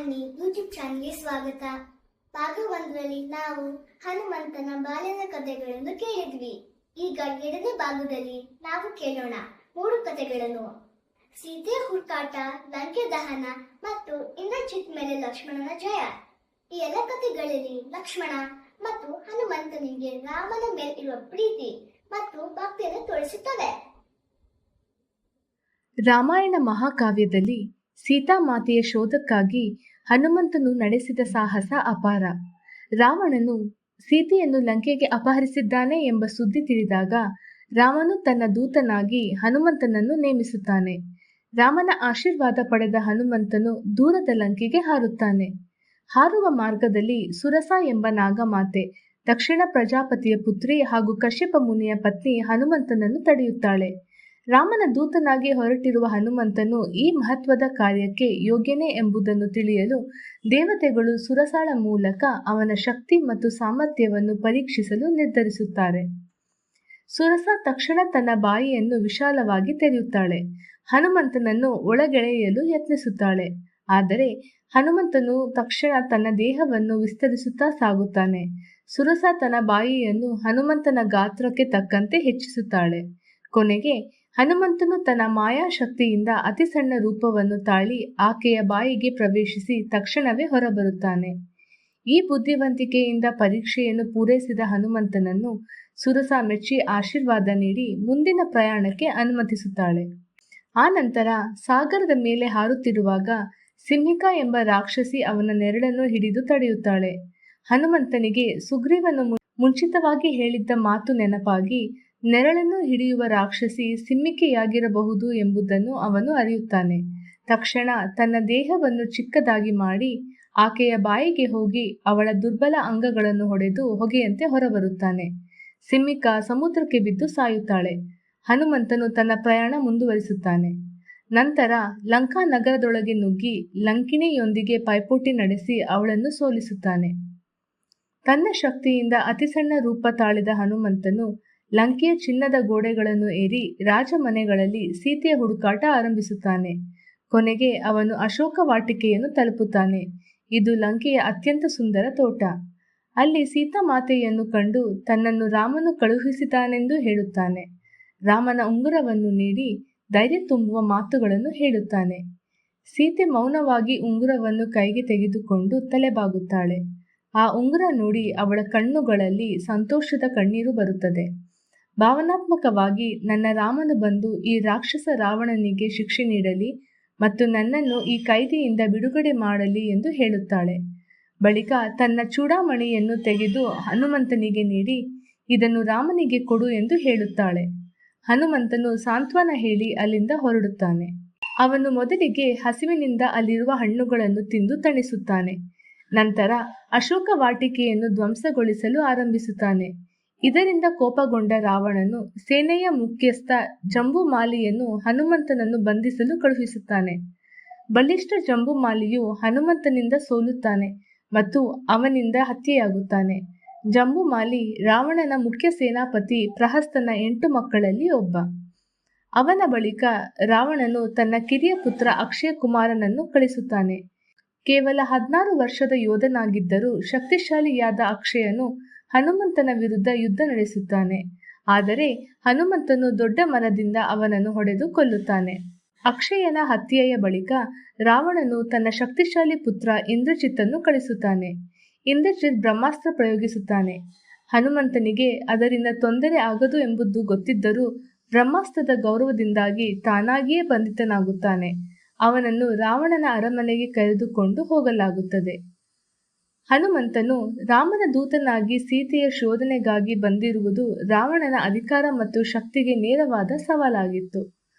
ಅನ್ನಿ ಯೂಟ್ಯೂಬ್ ಚಾನಲ್ಗೆ ಸ್ವಾಗತ. ಭಾಗ 1ರಲ್ಲಿ ನಾವು ಹನುಮಂತನ ಬಾಲ್ಯದ ಕಥೆಗಳನ್ನು ಕೇಳಿದ್ವಿ. ಈಗ 2ನೇ ಭಾಗದಲ್ಲಿ ನಾವು ಕೇಳೋಣ 3 ಕಥೆಗಳನ್ನು: ಸೀತೆ ಹುಡುಕಾಟ, ಲಂಕೆ ದಹನ ಮತ್ತು ಇಂದ್ರಜಿತ್ ಮೇಲೆ ಲಕ್ಷ್ಮಣನ ಜಯ. ಈ ಎಲ್ಲ ಕಥೆಗಳಲ್ಲಿ ಲಕ್ಷ್ಮಣ ಮತ್ತು ಹನುಮಂತನಿಗೆ ರಾಮನ ಮೇಲೆ ಇರುವ ಪ್ರೀತಿ ಮತ್ತು ಭಕ್ತಿಯನ್ನು ತೋರಿಸುತ್ತದೆ. ರಾಮಾಯಣ ಮಹಾಕಾವ್ಯದಲ್ಲಿ ಸೀತಾಮಾತೆಯ ಶೋಧಕ್ಕಾಗಿ ಹನುಮಂತನು ನಡೆಸಿದ ಸಾಹಸ ಅಪಾರ. ರಾವಣನು ಸೀತೆಯನ್ನು ಲಂಕೆಗೆ ಅಪಹರಿಸಿದ್ದಾನೆ ಎಂಬ ಸುದ್ದಿ ತಿಳಿದಾಗ ರಾಮನು ತನ್ನ ದೂತನಾಗಿ ಹನುಮಂತನನ್ನು ನೇಮಿಸುತ್ತಾನೆ. ರಾಮನ ಆಶೀರ್ವಾದ ಪಡೆದ ಹನುಮಂತನು ದೂರದ ಲಂಕೆಗೆ ಹಾರುತ್ತಾನೆ. ಹಾರುವ ಮಾರ್ಗದಲ್ಲಿ ಸುರಸ ಎಂಬ ನಾಗಮಾತೆ, ದಕ್ಷಿಣ ಪ್ರಜಾಪತಿಯ ಪುತ್ರಿ ಹಾಗೂ ಕಶ್ಯಪ ಮುನಿಯ ಪತ್ನಿ ಹನುಮಂತನನ್ನು ತಡೆಯುತ್ತಾಳೆ. ರಾಮನ ದೂತನಾಗಿ ಹೊರಟಿರುವ ಹನುಮಂತನು ಈ ಮಹತ್ವದ ಕಾರ್ಯಕ್ಕೆ ಯೋಗ್ಯನೇ ಎಂಬುದನ್ನು ತಿಳಿಯಲು ದೇವತೆಗಳು ಸುರಸಾಳ ಮೂಲಕ ಅವನ ಶಕ್ತಿ ಮತ್ತು ಸಾಮರ್ಥ್ಯವನ್ನು ಪರೀಕ್ಷಿಸಲು ನಿರ್ಧರಿಸುತ್ತಾರೆ. ಸುರಸ ತಕ್ಷಣ ತನ್ನ ಬಾಯಿಯನ್ನು ವಿಶಾಲವಾಗಿ ತೆರೆಯುತ್ತಾಳೆ. ಹನುಮಂತನನ್ನು ಒಳಗೆಳೆಯಲು ಯತ್ನಿಸುತ್ತಾಳೆ. ಆದರೆ ಹನುಮಂತನು ತಕ್ಷಣ ತನ್ನ ದೇಹವನ್ನು ವಿಸ್ತರಿಸುತ್ತಾ ಸಾಗುತ್ತಾನೆ. ಸುರಸ ತನ್ನ ಬಾಯಿಯನ್ನು ಹನುಮಂತನ ಗಾತ್ರಕ್ಕೆ ತಕ್ಕಂತೆ ಹೆಚ್ಚಿಸುತ್ತಾಳೆ. ಕೊನೆಗೆ ಹನುಮಂತನು ತನ್ನ ಮಾಯಾಶಕ್ತಿಯಿಂದ ಅತಿ ಸಣ್ಣ ರೂಪವನ್ನು ತಾಳಿ ಆಕೆಯ ಬಾಯಿಗೆ ಪ್ರವೇಶಿಸಿ ತಕ್ಷಣವೇ ಹೊರಬರುತ್ತಾನೆ. ಈ ಬುದ್ಧಿವಂತಿಕೆಯಿಂದ ಪರೀಕ್ಷೆಯನ್ನು ಪೂರೈಸಿದ ಹನುಮಂತನನ್ನು ಸುರಸ ಮೆಚ್ಚಿ ಆಶೀರ್ವಾದ ನೀಡಿ ಮುಂದಿನ ಪ್ರಯಾಣಕ್ಕೆ ಅನುಮತಿಸುತ್ತಾಳೆ. ಆ ನಂತರ ಸಾಗರದ ಮೇಲೆ ಹಾರುತ್ತಿರುವಾಗ ಸಿಂಹಿಕಾ ಎಂಬ ರಾಕ್ಷಸಿ ಅವನ ನೆರಳನ್ನು ಹಿಡಿದು ತಡೆಯುತ್ತಾಳೆ. ಹನುಮಂತನಿಗೆ ಸುಗ್ರೀವನು ಮುಂಚಿತವಾಗಿ ಹೇಳಿದ್ದ ಮಾತು ನೆನಪಾಗಿ ನೆರಳನ್ನು ಹಿಡಿಯುವ ರಾಕ್ಷಸಿ ಸಿಂಹಿಕೆಯಾಗಿರಬಹುದು ಎಂಬುದನ್ನು ಅವನು ಅರಿಯುತ್ತಾನೆ. ತಕ್ಷಣ ತನ್ನ ದೇಹವನ್ನು ಚಿಕ್ಕದಾಗಿ ಮಾಡಿ ಆಕೆಯ ಬಾಯಿಗೆ ಹೋಗಿ ಅವಳ ದುರ್ಬಲ ಅಂಗಗಳನ್ನು ಹೊಡೆದು ಹೊಗೆಯಂತೆ ಹೊರಬರುತ್ತಾನೆ. ಸಿಂಹಿಕಾ ಸಮುದ್ರಕ್ಕೆ ಬಿದ್ದು ಸಾಯುತ್ತಾಳೆ. ಹನುಮಂತನು ತನ್ನ ಪ್ರಯಾಣ ಮುಂದುವರಿಸುತ್ತಾನೆ. ನಂತರ ಲಂಕಾ ನಗರದೊಳಗೆ ನುಗ್ಗಿ ಲಂಕಿಣಿಯೊಂದಿಗೆ ಪೈಪೋಟಿ ನಡೆಸಿ ಅವಳನ್ನು ಸೋಲಿಸುತ್ತಾನೆ. ತನ್ನ ಶಕ್ತಿಯಿಂದ ಅತಿ ಸಣ್ಣ ರೂಪ ತಾಳಿದ ಹನುಮಂತನು ಲಂಕೆಯ ಚಿನ್ನದ ಗೋಡೆಗಳನ್ನು ಏರಿ ರಾಜಮನೆಗಳಲ್ಲಿ ಸೀತೆಯ ಹುಡುಕಾಟ ಆರಂಭಿಸುತ್ತಾನೆ. ಕೊನೆಗೆ ಅವನು ಅಶೋಕ ವಾಟಿಕೆಯನ್ನು ತಲುಪುತ್ತಾನೆ. ಇದು ಲಂಕೆಯ ಅತ್ಯಂತ ಸುಂದರ ತೋಟ. ಅಲ್ಲಿ ಸೀತಾಮಾತೆಯನ್ನು ಕಂಡು ತನ್ನನ್ನು ರಾಮನು ಕಳುಹಿಸಿದ್ದಾನೆಂದು ಹೇಳುತ್ತಾನೆ. ರಾಮನ ಉಂಗುರವನ್ನು ನೀಡಿ ಧೈರ್ಯ ತುಂಬುವ ಮಾತುಗಳನ್ನು ಹೇಳುತ್ತಾನೆ. ಸೀತೆ ಮೌನವಾಗಿ ಉಂಗುರವನ್ನು ಕೈಗೆ ತೆಗೆದುಕೊಂಡು ತಲೆಬಾಗುತ್ತಾಳೆ. ಆ ಉಂಗುರ ನೋಡಿ ಅವಳ ಕಣ್ಣುಗಳಲ್ಲಿ ಸಂತೋಷದ ಕಣ್ಣೀರು ಬರುತ್ತದೆ. ಭಾವನಾತ್ಮಕವಾಗಿ ನನ್ನ ರಾಮನು ಬಂದು ಈ ರಾಕ್ಷಸ ರಾವಣನಿಗೆ ಶಿಕ್ಷೆ ನೀಡಲಿ ಮತ್ತು ನನ್ನನ್ನು ಈ ಕೈದಿಯಿಂದ ಬಿಡುಗಡೆ ಮಾಡಲಿ ಎಂದು ಹೇಳುತ್ತಾಳೆ. ಬಳಿಕ ತನ್ನ ಚೂಡಾಮಣಿಯನ್ನು ತೆಗೆದು ಹನುಮಂತನಿಗೆ ನೀಡಿ ಇದನ್ನು ರಾಮನಿಗೆ ಕೊಡು ಎಂದು ಹೇಳುತ್ತಾಳೆ. ಹನುಮಂತನು ಸಾಂತ್ವನ ಹೇಳಿ ಅಲ್ಲಿಂದ ಹೊರಡುತ್ತಾನೆ. ಅವನು ಮೊದಲಿಗೆ ಹಸಿವಿನಿಂದ ಅಲ್ಲಿರುವ ಹಣ್ಣುಗಳನ್ನು ತಿಂದು ತಣಿಸುತ್ತಾನೆ. ನಂತರ ಅಶೋಕ ವಾಟಿಕೆಯನ್ನು ಧ್ವಂಸಗೊಳಿಸಲು ಆರಂಭಿಸುತ್ತಾನೆ. ಇದರಿಂದ ಕೋಪಗೊಂಡ ರಾವಣನು ಸೇನೆಯ ಮುಖ್ಯಸ್ಥ ಜಂಬುಮಾಲಿಯನ್ನು ಹನುಮಂತನನ್ನು ಬಂಧಿಸಲು ಕಳುಹಿಸುತ್ತಾನೆ. ಬಲಿಷ್ಠ ಜಂಬುಮಾಲಿಯು ಹನುಮಂತನಿಂದ ಸೋಲುತ್ತಾನೆ ಮತ್ತು ಅವನಿಂದ ಹತ್ಯೆಯಾಗುತ್ತಾನೆ. ಜಂಬುಮಾಲಿ ರಾವಣನ ಮುಖ್ಯ ಸೇನಾಪತಿ ಪ್ರಹಸ್ತನ 8 ಮಕ್ಕಳಲ್ಲಿ ಒಬ್ಬ. ಅವನ ಬಳಿಕ ರಾವಣನು ತನ್ನ ಕಿರಿಯ ಪುತ್ರ ಅಕ್ಷಯ ಕುಮಾರನನ್ನು ಕಳಿಸುತ್ತಾನೆ. ಕೇವಲ 16 ವರ್ಷದ ಯೋಧನಾಗಿದ್ದರೂ ಶಕ್ತಿಶಾಲಿಯಾದ ಅಕ್ಷಯನು ಹನುಮಂತನ ವಿರುದ್ಧ ಯುದ್ಧ ನಡೆಸುತ್ತಾನೆ. ಆದರೆ ಹನುಮಂತನು ದೊಡ್ಡ ಮರದಿಂದ ಅವನನ್ನು ಹೊಡೆದು ಕೊಲ್ಲುತ್ತಾನೆ. ಅಕ್ಷಯನ ಹತ್ಯೆಯ ಬಳಿಕ ರಾವಣನು ತನ್ನ ಶಕ್ತಿಶಾಲಿ ಪುತ್ರ ಇಂದ್ರಜಿತ್ತನ್ನು ಕಳಿಸುತ್ತಾನೆ. ಇಂದ್ರಜಿತ್ ಬ್ರಹ್ಮಾಸ್ತ್ರ ಪ್ರಯೋಗಿಸುತ್ತಾನೆ. ಹನುಮಂತನಿಗೆ ಅದರಿಂದ ತೊಂದರೆ ಆಗದು ಎಂಬುದು ಗೊತ್ತಿದ್ದರೂ ಬ್ರಹ್ಮಾಸ್ತ್ರದ ಗೌರವದಿಂದಾಗಿ ತಾನಾಗಿಯೇ ಬಂಧಿತನಾಗುತ್ತಾನೆ. ಅವನನ್ನು ರಾವಣನ ಅರಮನೆಗೆ ಕರೆದುಕೊಂಡು ಹೋಗಲಾಗುತ್ತದೆ. ಹನುಮಂತನು ರಾಮನ ದೂತನಾಗಿ ಸೀತೆಯ ಶೋಧನೆಗಾಗಿ ಬಂದಿರುವುದು ರಾವಣನ ಅಧಿಕಾರ ಮತ್ತು ಶಕ್ತಿಗೆ ನೇರವಾದ ಸವಾಲಾಗಿತ್ತು.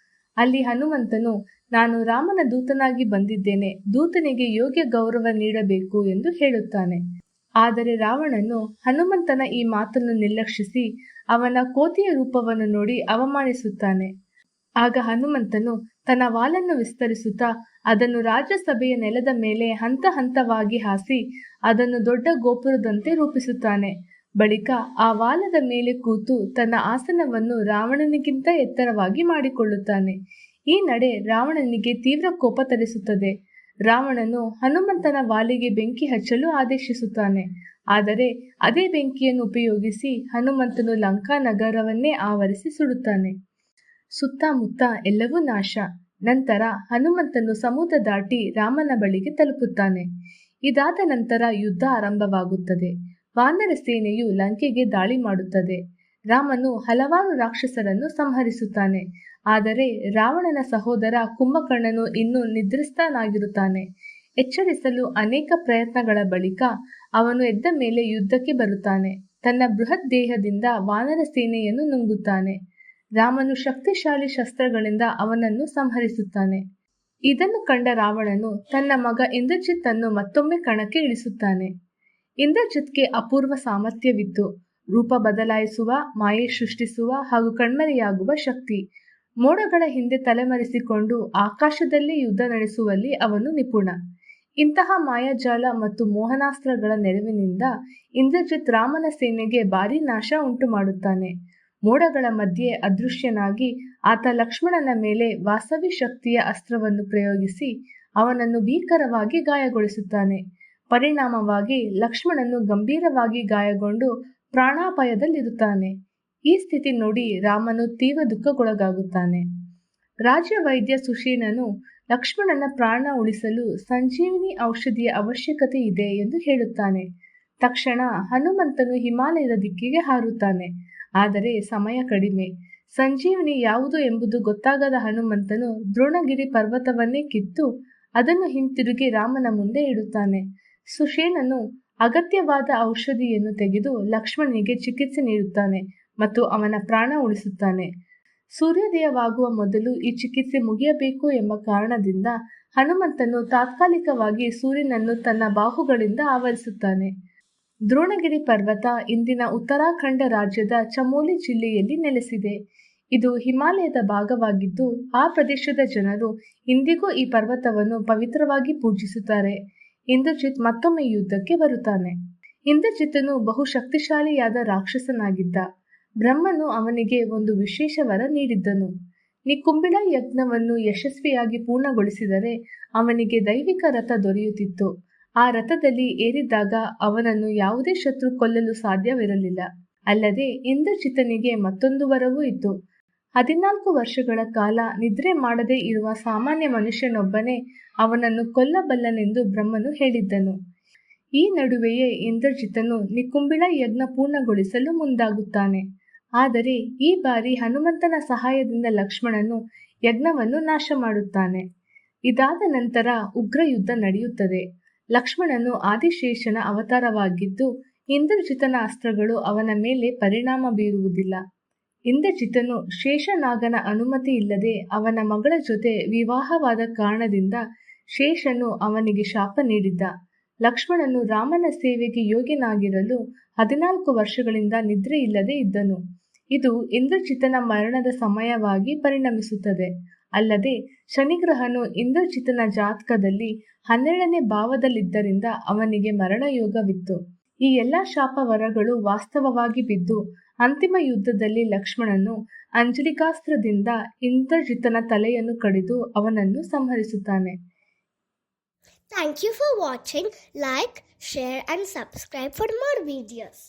ಅಲ್ಲಿ ಹನುಮಂತನು ನಾನು ರಾಮನ ದೂತನಾಗಿ ಬಂದಿದ್ದೇನೆ, ದೂತನಿಗೆ ಯೋಗ್ಯ ಗೌರವ ನೀಡಬೇಕು ಎಂದು ಹೇಳುತ್ತಾನೆ. ಆದರೆ ರಾವಣನು ಹನುಮಂತನ ಈ ಮಾತನ್ನು ನಿರ್ಲಕ್ಷಿಸಿ ಅವನ ಕೋತಿಯ ರೂಪವನ್ನು ನೋಡಿ ಅವಮಾನಿಸುತ್ತಾನೆ. ಆಗ ಹನುಮಂತನು ತನ್ನ ವಾಲನ್ನು ವಿಸ್ತರಿಸುತ್ತಾ ಅದನ್ನು ರಾಜ್ಯಸಭೆಯ ನೆಲದ ಮೇಲೆ ಹಂತ ಹಂತವಾಗಿ ಹಾಸಿ ಅದನ್ನು ದೊಡ್ಡ ಗೋಪುರದಂತೆ ರೂಪಿಸುತ್ತಾನೆ. ಬಳಿಕ ಆ ವಾಲದ ಮೇಲೆ ಕೂತು ತನ್ನ ಆಸನವನ್ನು ರಾವಣನಿಗಿಂತ ಎತ್ತರವಾಗಿ ಮಾಡಿಕೊಳ್ಳುತ್ತಾನೆ. ಈ ನಡೆ ರಾವಣನಿಗೆ ತೀವ್ರ ಕೋಪ ತರಿಸುತ್ತದೆ. ರಾವಣನು ಹನುಮಂತನ ವಾಲಿಗೆ ಬೆಂಕಿ ಹಚ್ಚಲು ಆದೇಶಿಸುತ್ತಾನೆ. ಆದರೆ ಅದೇ ಬೆಂಕಿಯನ್ನು ಉಪಯೋಗಿಸಿ ಹನುಮಂತನು ಲಂಕಾ ನಗರವನ್ನೇ ಆವರಿಸಿ ಸುಡುತ್ತಾನೆ. ಸುತ್ತಮುತ್ತ ಎಲ್ಲವೂ ನಾಶ. ನಂತರ ಹನುಮಂತನು ಸಮುದ್ರ ದಾಟಿ ರಾಮನ ಬಳಿಗೆ ತಲುಪುತ್ತಾನೆ. ಇದಾದ ನಂತರ ಯುದ್ಧ ಆರಂಭವಾಗುತ್ತದೆ. ವಾನರ ಸೇನೆಯು ಲಂಕೆಗೆ ದಾಳಿ ಮಾಡುತ್ತದೆ. ರಾಮನು ಹಲವಾರು ರಾಕ್ಷಸರನ್ನು ಸಂಹರಿಸುತ್ತಾನೆ. ಆದರೆ ರಾವಣನ ಸಹೋದರ ಕುಂಭಕರ್ಣನು ಇನ್ನೂ ನಿದ್ರಿಸ್ತನಾಗಿರುತ್ತಾನೆ. ಎಚ್ಚರಿಸಲು ಅನೇಕ ಪ್ರಯತ್ನಗಳ ಬಳಿಕ ಅವನು ಎದ್ದ ಮೇಲೆ ಯುದ್ಧಕ್ಕೆ ಬರುತ್ತಾನೆ. ತನ್ನ ಬೃಹತ್ ದೇಹದಿಂದ ವಾನರ ಸೇನೆಯನ್ನು ನುಂಗುತ್ತಾನೆ. ರಾಮನು ಶಕ್ತಿಶಾಲಿ ಶಸ್ತ್ರಗಳಿಂದ ಅವನನ್ನು ಸಂಹರಿಸುತ್ತಾನೆ. ಇದನ್ನು ಕಂಡ ರಾವಣನು ತನ್ನ ಮಗ ಇಂದ್ರಜಿತ್ ಅನ್ನು ಮತ್ತೊಮ್ಮೆ ಕಣಕ್ಕೆ ಇಳಿಸುತ್ತಾನೆ. ಇಂದ್ರಜಿತ್ಗೆ ಅಪೂರ್ವ ಸಾಮರ್ಥ್ಯವಿತ್ತು. ರೂಪ ಬದಲಾಯಿಸುವ, ಮಾಯೆ ಸೃಷ್ಟಿಸುವ ಹಾಗೂ ಕಣ್ಮರೆಯಾಗುವ ಶಕ್ತಿ. ಮೋಡಗಳ ಹಿಂದೆ ತಲೆಮರೆಸಿಕೊಂಡು ಆಕಾಶದಲ್ಲಿ ಯುದ್ಧ ನಡೆಸುವಲ್ಲಿ ಅವನು ನಿಪುಣ. ಇಂತಹ ಮಾಯಾಜಾಲ ಮತ್ತು ಮೋಹನಾಸ್ತ್ರಗಳ ನೆರವಿನಿಂದ ಇಂದ್ರಜಿತ್ ರಾಮನ ಸೇನೆಗೆ ಭಾರೀ ನಾಶ ಉಂಟು ಮಾಡುತ್ತಾನೆ. ಮೋಡಗಳ ಮಧ್ಯೆ ಅದೃಶ್ಯನಾಗಿ ಆತ ಲಕ್ಷ್ಮಣನ ಮೇಲೆ ವಾಸವಿ ಶಕ್ತಿಯ ಅಸ್ತ್ರವನ್ನು ಪ್ರಯೋಗಿಸಿ ಅವನನ್ನು ಭೀಕರವಾಗಿ ಗಾಯಗೊಳಿಸುತ್ತಾನೆ. ಪರಿಣಾಮವಾಗಿ ಲಕ್ಷ್ಮಣನು ಗಂಭೀರವಾಗಿ ಗಾಯಗೊಂಡು ಪ್ರಾಣಾಪಾಯದಲ್ಲಿರುತ್ತಾನೆ. ಈ ಸ್ಥಿತಿ ನೋಡಿ ರಾಮನು ತೀವ್ರ ದುಃಖಕ್ಕೊಳಗಾಗುತ್ತಾನೆ. ರಾಜವೈದ್ಯ ಸುಷೇಣನು ಲಕ್ಷ್ಮಣನ ಪ್ರಾಣ ಉಳಿಸಲು ಸಂಜೀವಿನಿ ಔಷಧಿಯ ಅವಶ್ಯಕತೆ ಇದೆ ಎಂದು ಹೇಳುತ್ತಾನೆ. ತಕ್ಷಣ ಹನುಮಂತನು ಹಿಮಾಲಯದ ದಿಕ್ಕಿಗೆ ಹಾರುತ್ತಾನೆ. ಆದರೆ ಸಮಯ ಕಡಿಮೆ. ಸಂಜೀವಿನಿ ಯಾವುದು ಎಂಬುದು ಗೊತ್ತಾಗದ ಹನುಮಂತನು ದ್ರೋಣಗಿರಿ ಪರ್ವತವನ್ನೇ ಕಿತ್ತು ಅದನ್ನು ಹಿಂತಿರುಗಿ ರಾಮನ ಮುಂದೆ ಇಡುತ್ತಾನೆ. ಸುಷೇಣನು ಅಗತ್ಯವಾದ ಔಷಧಿಯನ್ನು ತೆಗೆದು ಲಕ್ಷ್ಮಣನಿಗೆ ಚಿಕಿತ್ಸೆ ನೀಡುತ್ತಾನೆ ಮತ್ತು ಅವನ ಪ್ರಾಣ ಉಳಿಸುತ್ತಾನೆ. ಸೂರ್ಯೋದಯವಾಗುವ ಮೊದಲು ಈ ಚಿಕಿತ್ಸೆ ಮುಗಿಯಬೇಕು ಎಂಬ ಕಾರಣದಿಂದ ಹನುಮಂತನು ತಾತ್ಕಾಲಿಕವಾಗಿ ಸೂರ್ಯನನ್ನು ತನ್ನ ಬಾಹುಗಳಿಂದ ಆವರಿಸುತ್ತಾನೆ. ದ್ರೋಣಗಿರಿ ಪರ್ವತ ಇಂದಿನ ಉತ್ತರಾಖಂಡ ರಾಜ್ಯದ ಚಮೋಲಿ ಜಿಲ್ಲೆಯಲ್ಲಿ ನೆಲೆಸಿದೆ. ಇದು ಹಿಮಾಲಯದ ಭಾಗವಾಗಿದ್ದು ಆ ಪ್ರದೇಶದ ಜನರು ಇಂದಿಗೂ ಈ ಪರ್ವತವನ್ನು ಪವಿತ್ರವಾಗಿ ಪೂಜಿಸುತ್ತಾರೆ. ಇಂದ್ರಜಿತ್ ಮತ್ತೊಮ್ಮೆ ಯುದ್ಧಕ್ಕೆ ಬರುತ್ತಾನೆ. ಇಂದ್ರಜಿತನು ಬಹು ಶಕ್ತಿಶಾಲಿಯಾದ ರಾಕ್ಷಸನಾಗಿದ್ದ. ಬ್ರಹ್ಮನು ಅವನಿಗೆ ಒಂದು ವಿಶೇಷ ವರ ನೀಡಿದ್ದನು. ನಿಕುಂಬಿಳ ಯಜ್ಞವನ್ನು ಯಶಸ್ವಿಯಾಗಿ ಪೂರ್ಣಗೊಳಿಸಿದರೆ ಅವನಿಗೆ ದೈವಿಕ ರಥ ದೊರೆಯುತ್ತಿತ್ತು. ಆ ರಥದಲ್ಲಿ ಏರಿದ್ದಾಗ ಅವನನ್ನು ಯಾವುದೇ ಶತ್ರು ಕೊಲ್ಲಲು ಸಾಧ್ಯವಿರಲಿಲ್ಲ. ಅಲ್ಲದೆ ಇಂದ್ರಜಿತನಿಗೆ ಮತ್ತೊಂದು ವರವೂ ಇತ್ತು. 14 ವರ್ಷಗಳ ಕಾಲ ನಿದ್ರೆ ಮಾಡದೇ ಇರುವ ಸಾಮಾನ್ಯ ಮನುಷ್ಯನೊಬ್ಬನೇ ಅವನನ್ನು ಕೊಲ್ಲಬಲ್ಲನೆಂದು ಬ್ರಹ್ಮನು ಹೇಳಿದ್ದನು. ಈ ನಡುವೆಯೇ ಇಂದ್ರಜಿತನು ನಿಕುಂಬಿಳ ಯಜ್ಞ ಪೂರ್ಣಗೊಳಿಸಲು ಮುಂದಾಗುತ್ತಾನೆ. ಆದರೆ ಈ ಬಾರಿ ಹನುಮಂತನ ಸಹಾಯದಿಂದ ಲಕ್ಷ್ಮಣನು ಯಜ್ಞವನ್ನು ನಾಶ ಮಾಡುತ್ತಾನೆ. ಇದಾದ ನಂತರ ಉಗ್ರ ಯುದ್ಧ ನಡೆಯುತ್ತದೆ. ಲಕ್ಷ್ಮಣನು ಆದಿಶೇಷನ ಅವತಾರವಾಗಿದ್ದು ಇಂದ್ರಜಿತನ ಅಸ್ತ್ರಗಳು ಅವನ ಮೇಲೆ ಪರಿಣಾಮ ಬೀರುವುದಿಲ್ಲ. ಇಂದ್ರಜಿತನು ಶೇಷನಾಗನ ಅನುಮತಿ ಇಲ್ಲದೆ ಅವನ ಮಗಳ ಜೊತೆ ವಿವಾಹವಾದ ಕಾರಣದಿಂದ ಶೇಷನು ಅವನಿಗೆ ಶಾಪ ನೀಡಿದ್ದ. ಲಕ್ಷ್ಮಣನು ರಾಮನ ಸೇವೆಗೆ ಯೋಗ್ಯನಾಗಿರಲು 14 ವರ್ಷಗಳಿಂದ ನಿದ್ರೆ ಇಲ್ಲದೆ ಇದ್ದನು. ಇದು ಇಂದ್ರಜಿತನ ಮರಣದ ಸಮಯವಾಗಿ ಪರಿಣಮಿಸುತ್ತದೆ. ಅಲ್ಲದೆ ಶನಿಗ್ರಹನು ಇಂದ್ರಜಿತನ ಜಾತಕದಲ್ಲಿ 12ನೇ ಭಾವದಲ್ಲಿದ್ದರಿಂದ ಅವನಿಗೆ ಮರಣಯೋಗವಿತ್ತು. ಈ ಎಲ್ಲ ಶಾಪ ವರಗಳು ವಾಸ್ತವವಾಗಿ ಬಿದ್ದು ಅಂತಿಮ ಯುದ್ಧದಲ್ಲಿ ಲಕ್ಷ್ಮಣನು ಅಂಜಲಿಕಾಸ್ತ್ರದಿಂದ ಇಂದ್ರಜಿತನ ತಲೆಯನ್ನು ಕಡಿದು ಅವನನ್ನು ಸಂಹರಿಸುತ್ತಾನೆ. Thank you for watching. Like, share and subscribe for more videos.